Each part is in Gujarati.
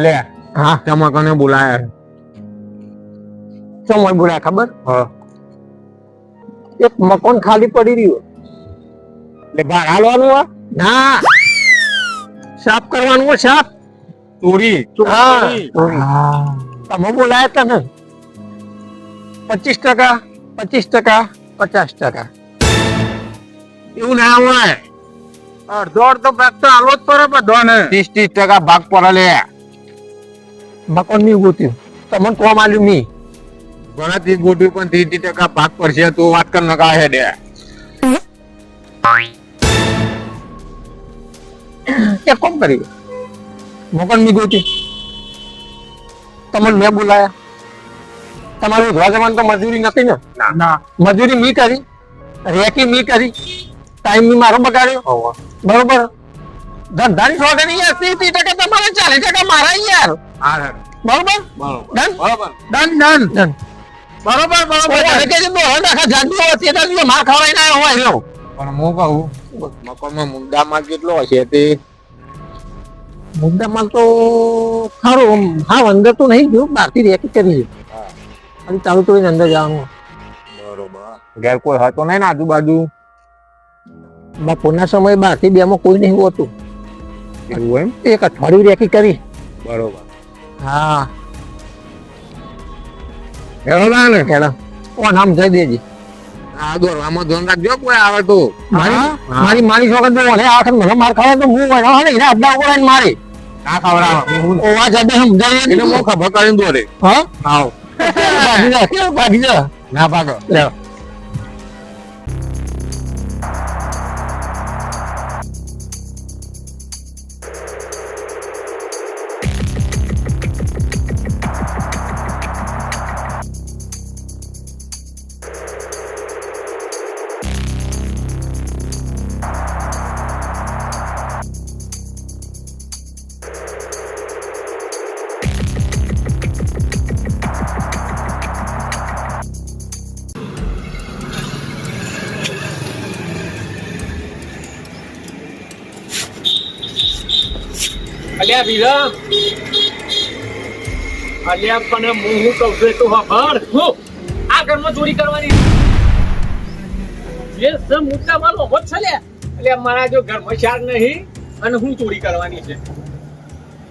લે હા તમે કોને બોલાયા? શું મને બોલાય ખબર? હા એક મકાન ખાલી પડી રહ્યું. એટલે ભાર હાલવાનું હોય? ના સાફ કરવાનું હોય સાફ. ચોરી હા ચોરી. તમે બોલાયા હતા ને 25%, 25%, 50%. એવું ના હોય. અડધો અડધો ભાગ તો આલો જ પડે બધાને. 30% ભાગ પડે લે. મકાન ની ગોત્યું તમને કોમ આલ્યું નહીં. ગણતરી ગોઠવી પણ 30% ભાગ પડશે તો વાત કર નકા હે દે. એક કોમ કર્યું મકાન ની ગોતી તમને મેં બોલાયા. તમારું ઉધવા જવાનું તો મજૂરી નથી ને? ના મજૂરી મી કરી, રેકી મી કરી, ટાઈમ મી મારો બગાડ્યો. બરોબર ધંધાની શોધે નહીં યાર. 30% તમારે 40% મારા યાર. હા બરોબર બરોબર ડન બરોબર. Done done done. બરોબર બરોબર. કે જે દોહન આખા જાદુ હોય તે તો માર ખવડાવીને આવ્યો હોય એનો. પણ હું કહું મકાનમાં મુદ્દામાં કેટલો હશે તે? મુદ્દામાં તો ખરું હા અંદર તો નહીં ગયું, બહારથી રેકી કરી છે. હા અને ચાલુ તો અંદર જવાનું. બરોબર. ઘેર કોઈ હતો નહીં ને આજુબાજુ? બપોરના સમયે બહારથી બેમાં કોઈ નહીં હોતું. એવું એમ? એક અઠવાડિયું રેકી કરી. બરોબર. હા હેલો ના ને હેડા કોણ આમ જઈ દેજે. આ દોરવામાં ધ્યાન રાખજો કોઈ આવે તો. મારી મારી છોકર તો મને આખર મને માર ખાવા તો હું હોય ને એને અડધા ઉપર મારી ના ખવડાવે. ઓવા જાતે સમજાય એને હું ખબર કરીને દોરે. હા આવ ભાગી જા કેમ ભાગી જા. ના ભાગો. લે અલ્યા વિરમ અલ્યા પણ હું કહું છું તો ખબર હું આ ઘરમાં ચોરી કરવાની જે સમ મુદ્દા મારો હોત છે લ્યા અલ્યા મારા જો ઘરમાં ચાર નહીં અને હું ચોરી કરવાની છે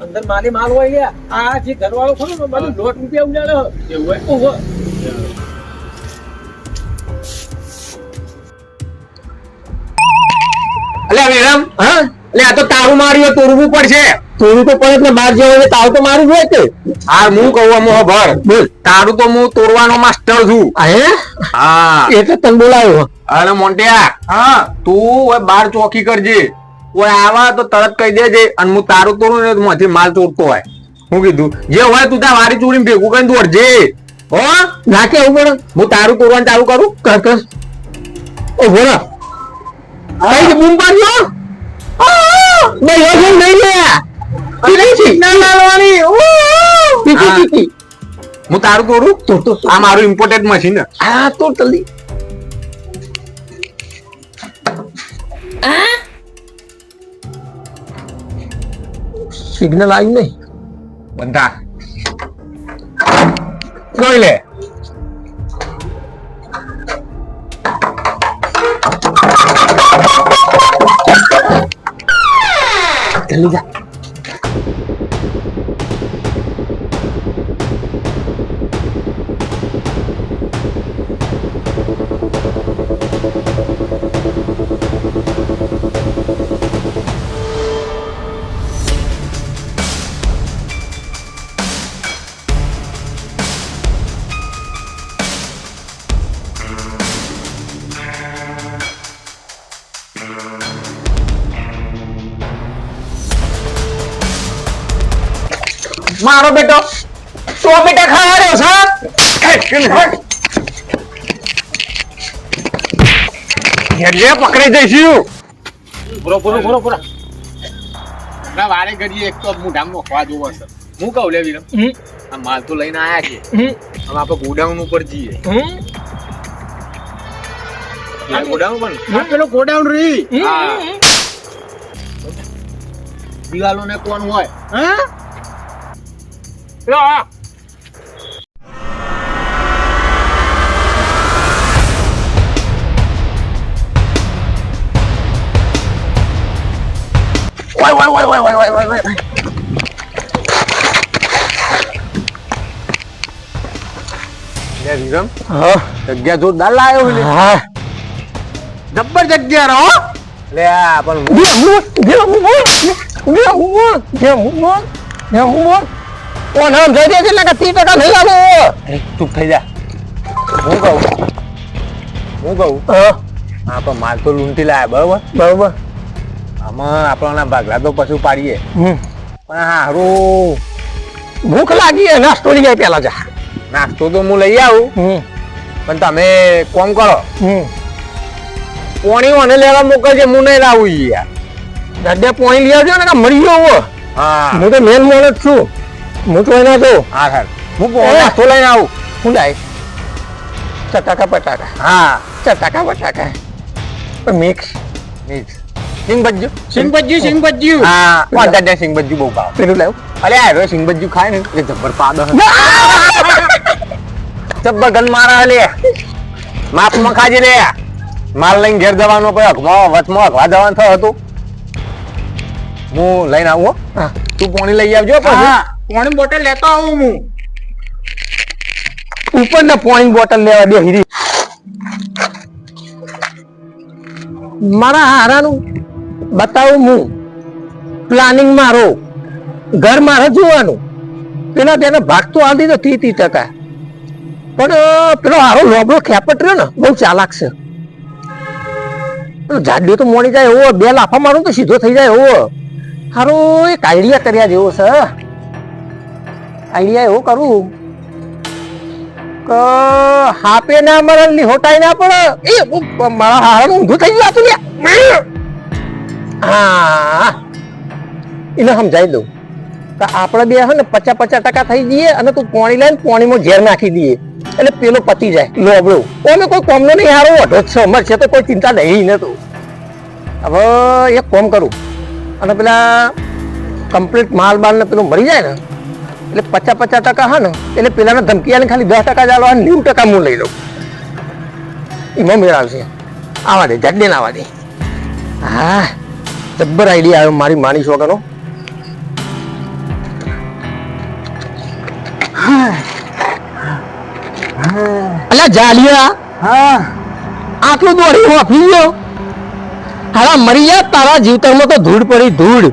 અંદર માલે માલ હોય લ્યા આ જે ઘરવાળો ખરો ને બધું લોટ રૂપિયા ઉડાડે એવું હોય ઓહો અલ્યા વિરમ હા એટલે આ તો તારું માર્યું તોડવું પડશે. ચોરી તો પડે એટલે બહાર જવા તાવ તો મારું હોય કે હા હું કહું અમો ભર બોલ. તારું તો હું તોડવાનો માસ્ટર છું. હે હા એટલે તને બોલાવ્યો. અરે મોન્ટિયા હા તું હવે બાર ચોકી કરજે. કોઈ આવા તો તરત કહી દેજે અને હું તારું તોડું ને તો માંથી માલ ચોરતો હોય. હું કીધું જે હોય તું તાર વારી ચોરીને ભેગું કરીને દોડજે હો. ના કે એવું પડે હું તારું તોડવાનું ચાલુ કરું. કર કર ઓ બોલા કઈ બૂમ પાડ્યો નહીં હોય નહીં લે સિગ્નલ લાવવાની. ટીકી ટીકી હું તારું તોડું તો આ મારું ઇમ્પોર્ટેડ મશીન છે. આ તો જલ્દી સિગ્નલ આવ્યું નહીં બંધા જોઈ લે. જલ્દી જા મારો બેટો તો બેટા ખાવા રહ્યો સાહેબ. પકડી જઈશું. બોલો બોલો બોલો બોલો ના વારે ઘડીએ એક તો મોઢામાં નોખવા જોવો છે હું કહું લે વિરમ આ માલ તો લઈને આયા છે હવે આપણે ગોડાઉન ઉપર જઈએ ગોડાઉન પણ પેલો ગોડાઉન રહી હા દિવાલો ને કોણ હોય હા હા લે વિરમ હા જગ્યા જોરદાર લાયો લે હા જબ્બર જગ્યા રહો લે આ પણ ચૂપ થઈ જા હું કહું હા પણ માલ તો લૂંટી લાયા બરોબર બરોબર આમાં આપણા ભાગલા તો પછી પાડીએ પણ હારું ભૂખ લાગી નાસ્તો લઈ જાય પેલા જા નાસ્તો તો હું લઈ આવું પણ તમે કોમ કરો પોણી મને લેવા મોકલજે હું નહીં લાવું યાર દાદા પોણી લઈ આવજો ને મરી ગયો હા હું તો મેન મોણ જ છું હું તો એના તો હા સર હું નાસ્તો લઈને આવું શું જાય ચટાકા પટાકા હા ચટાકા પટાકા મિક્સ સિંગ બજ્જુ સિંગ ભજ્યું હા વાંધા સિંગ બજ્જુ બહુ ભાવ પેલું લાવ અરે આ સિંગ બજ્જુ ખાય ને એ જબ્બર પાડો જબ્બર ગન મારા લે માપમાં ખાજે લે માલ લઈને ઘેર જવાનો પછી વચમાં અગવા જવાનું થયું હતું હું લઈને આવું હો. હા તું પોણી લઈ આવજો પછી પાણી બોટલ લેતો આવું હું ઉપર ને પોણી બોટલ લેવા દે હીરી મારા હારાનું બતાવું હું પ્લાનિંગ મારો ઘર મારે જોવાનું પેલા તેને ભાગ તો આ દીધો 30% પણ પેલો હારો લોબડો ખેપટ રહ્યો ને બહુ ચાલાક છે જાડ્યો તો મોડી જાય એવો બે લાફા મારું તો સીધો થઈ જાય એવો હારો એક આઈડિયા કર્યા જેવો છે આઈડિયા એવો કરું કે હાપે ના મરે હોટાઈ ના પડે એ મારા હારાનું ઊંધું થઈ ગયું હતું હા એને સમજાવી દઉં કે આપણે બે હે ને 50% થઈ જઈએ અને તું પોણી લઈને પોણીમાં ઝેર નાખી દઈએ એટલે પેલો પતી જાય લોબડો ઓમે કોઈ કોમનો નહીં હારો અઢો જ છે અમર છે તો કોઈ ચિંતા નહીં ને તું હવે એક કોમ કરું અને પેલા કમ્પ્લીટ માલ બાલ ને પેલું મરી જાય ને એટલે 50% હા ને એટલે પેલાને ધમકી આને ખાલી 10% જ આલો અને 90% હું લઈ લઉં એમાં મેળ આવશે આવા દે જડ્ડે ના આવા દે હા જબ્બર આઈડિયા આવ્યો મારી માની છોકરો અલ્યા જાલિયા હા આટલું દોડી વાપરી ગયો હારા મરી જા તારા જીવતરમાં તો ધૂળ પડી ધૂળ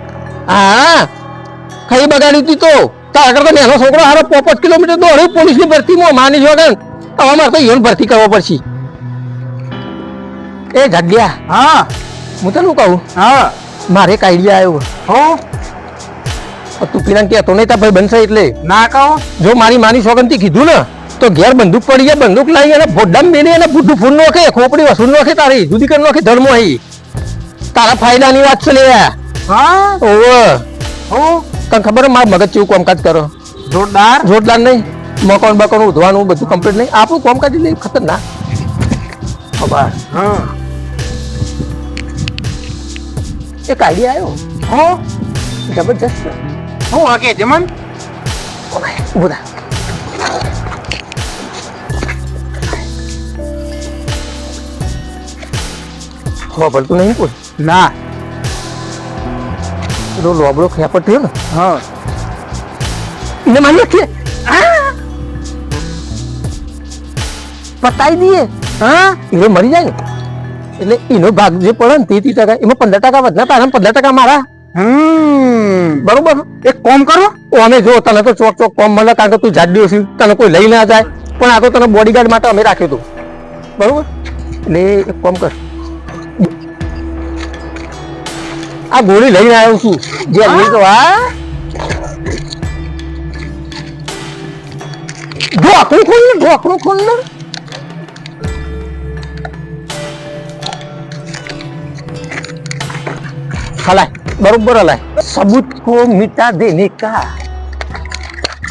હા કઈ બગાડી હતી તો તારા કરતા નાનો છોકરો હારો 5 કિલોમીટર દોડ્યો પોલીસની ભરતીમાં માની જોગન હવે મારે તો ઈવન ભરતી કરવો પડશે એ જગ્યા હા હું તને કહું હા મારે એક આઈડિયા આવ્યો હો તું પીલા કહેતો નહીં તા ભાઈ બનશે એટલે ના કહો જો મારી માની સોગંદથી કીધું ને તો ઘેર બંદૂક પડી જાય બંદૂક લાવી અને ભોડામ મેલી અને બુઢું ફૂલ નોખે ખોપડી વસૂલ નોખે તારી જુદી કરી નોખે ધર્મ અહીં તારા ફાયદાની વાત છે લે હા ઓવે હો તને ખબર માર મગજ જેવું કામકાજ કરો જોરદાર જોરદાર નહીં મકાન બકાન ઉધવાનું બધું કમ્પ્લીટ નહીં આપણું કામકાજ નહીં ખતરનાક ખબર હા એક આઈડિયા આવ્યો હો જબરજસ્ત હું હા કે જમન બધા ખબર તું નહીં કોઈ ના પેલો લોબડો ખેપટ થયો ને હા એને માની કે પતાઈ દઈએ હા એ મરી જાય ને એટલે એનો ભાગ જે પડે ને 30% એમાં 15% વધના તારા 15% મારા બરોબર એક કોમ કરો અમે જો તને તો ચોક ચોક કોમ મળે કારણ કે તું જાડ્યો છે તને કોઈ લઈ ના જાય પણ આ તો તને બોડીગાર્ડ માટે અમે રાખ્યું હતું બરોબર એટલે એક કોમ કર આ ગોળી લઈને આવ્યો છું જે લઈ તો આ ઢોકણું ખોલ ને हलाय बरोबर हलाय सबूत को मिटा देने का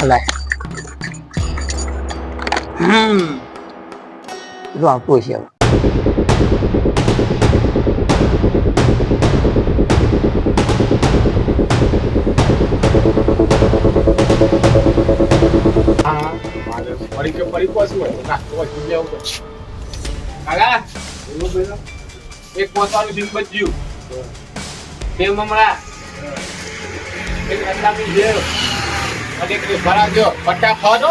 हलाय जो આવતો છે હવે પડી પાછું હોય નાસ્તો વચ્ચે લેવું પડે. કાકા એક પોતાનું જીવ બચ્યું બે મમરા એક અંડાની જેવ અને એક ભરાજો પટ્ટા ખાજો.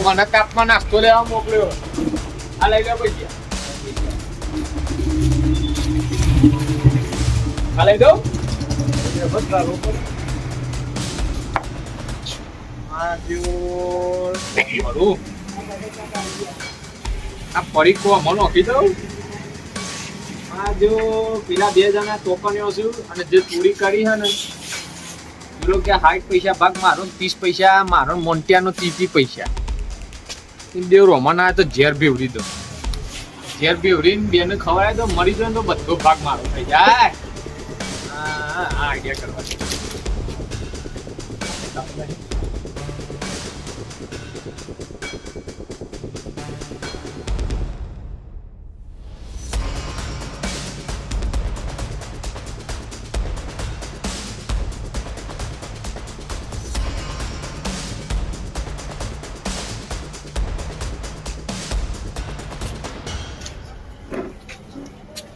મને તાપમાં નાસ્તો લેવા મોકલ્યો. આ લઈ લે પૈસા. આ લઈ દઉં. આ પરીકો મને નોખી દઉં. આ જો પેલા 2 જણા ટોકનીઓ છે અને જે ચોરી કરી છે ને પેલો કે 60 પૈસા ભાગ મારો 30 પૈસા મારો મોન્ટિયાનો 30 પૈસા દેવ રોમન આવે તો ઝેર ભેવરી દો. ઝેર ભેવરીને બેને ખવડાય તો મરી જાય તો બધો ભાગ મારો થઈ જાય. હા આઈડિયા કરવા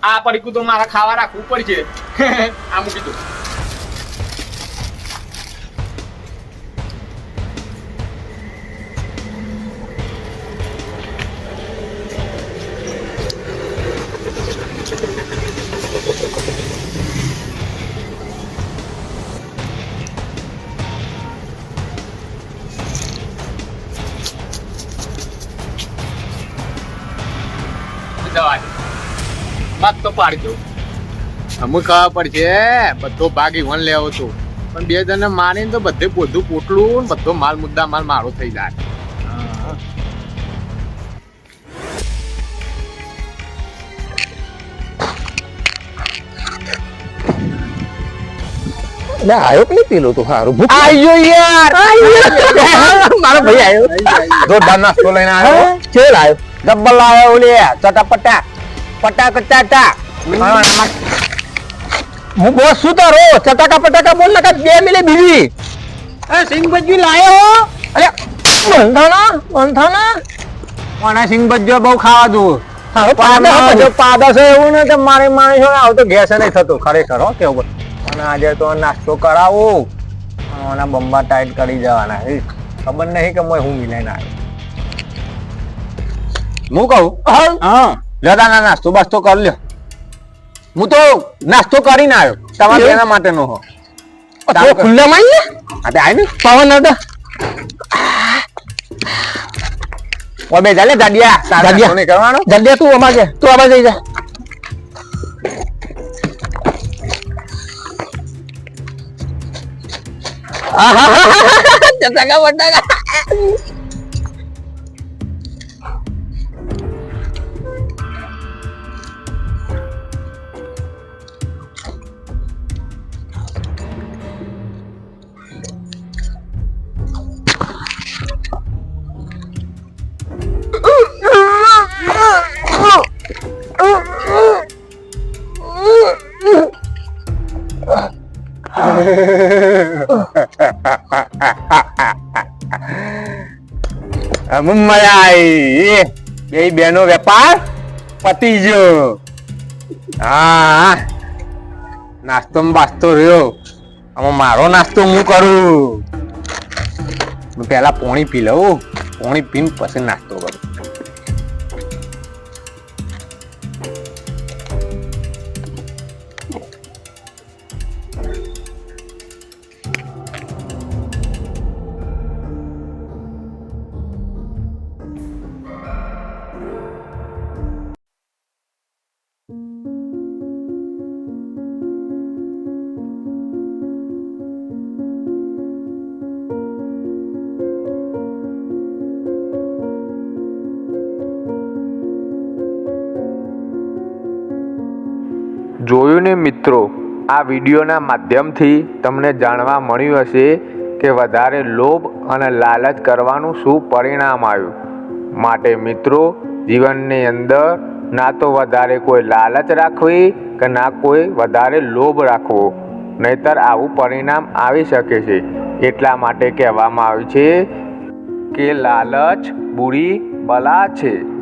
આ પડીકું તો મારા ખાવા રાખવું પડશે. આ મૂકી દો. દવા વાત તો પાડી દઉં. અમુક ખબર પડશે બધો ભાગ ઈવન લેવો હતો પણ 2 જણને મારીને તો બધે બધું પોટલું બધો માલ મુદ્દા માલ મારો થઈ જાય. લે આયો કે નહીં પેલો તો સારું આયો યાર મારો ભાઈ આયો જોરદાર નાસ્તો લઈને આવ્યો. ચેલ આયો ડબલ આયો લે ચટાપટા પટાક ચાટા હું બોસ શું તારો ચટાકા પટાકા બોલ નકા 2 મિલે બીજી એ સિંગ બજ્જુ લાયો અરે બંધાના મને સિંગ ભજીયો બહુ ખાવા દઉં. પાદા છે એવું ને કે મારે માણસો આવતો ગેસ નહીં થતું ખરેખર હો કેવું. અને આજે તો નાસ્તો કરાવું અને બંબા ટાઈટ કરી જવાના ખબર નહીં કે હું મિલાઈને આવ્યો. હું કહું હા લેતા ના નાસ્તો બાસ્તો કરી લ્યો. હું તો નાસ્તો કરીને આવ્યો તમારે એના માટેનો હો. ખુલ્લા માં આય ને પવન હતા ઓ બે ચાલે જાડિયા જાડિયા નહીં કરવાનો. જલ્દી તું અમાર તું આવા જઈ જા. ચટાકા બટાકા મજા આવી બે બેનો વેપાર પતી ગયો. હા નાસ્તો બાસ્તો રહ્યો. આમાં મારો નાસ્તો હું કરું. પેલા પાણી પી લઉં. પાણી પીને પછી નાસ્તો કરું. જોયું ને મિત્રો, આ વિડીયોના માધ્યમથી તમને જાણવા મળ્યું હશે કે વધારે લોભ અને લાલચ કરવાનું શું પરિણામ આવ્યું. માટે મિત્રો, જીવનની અંદર ના તો વધારે કોઈ લાલચ રાખવી કે ના કોઈ વધારે લોભ રાખવો. નહીતર આવું પરિણામ આવી શકે છે. એટલા માટે કહેવામાં આવ્યું છે કે લાલચ બુરી બલા છે.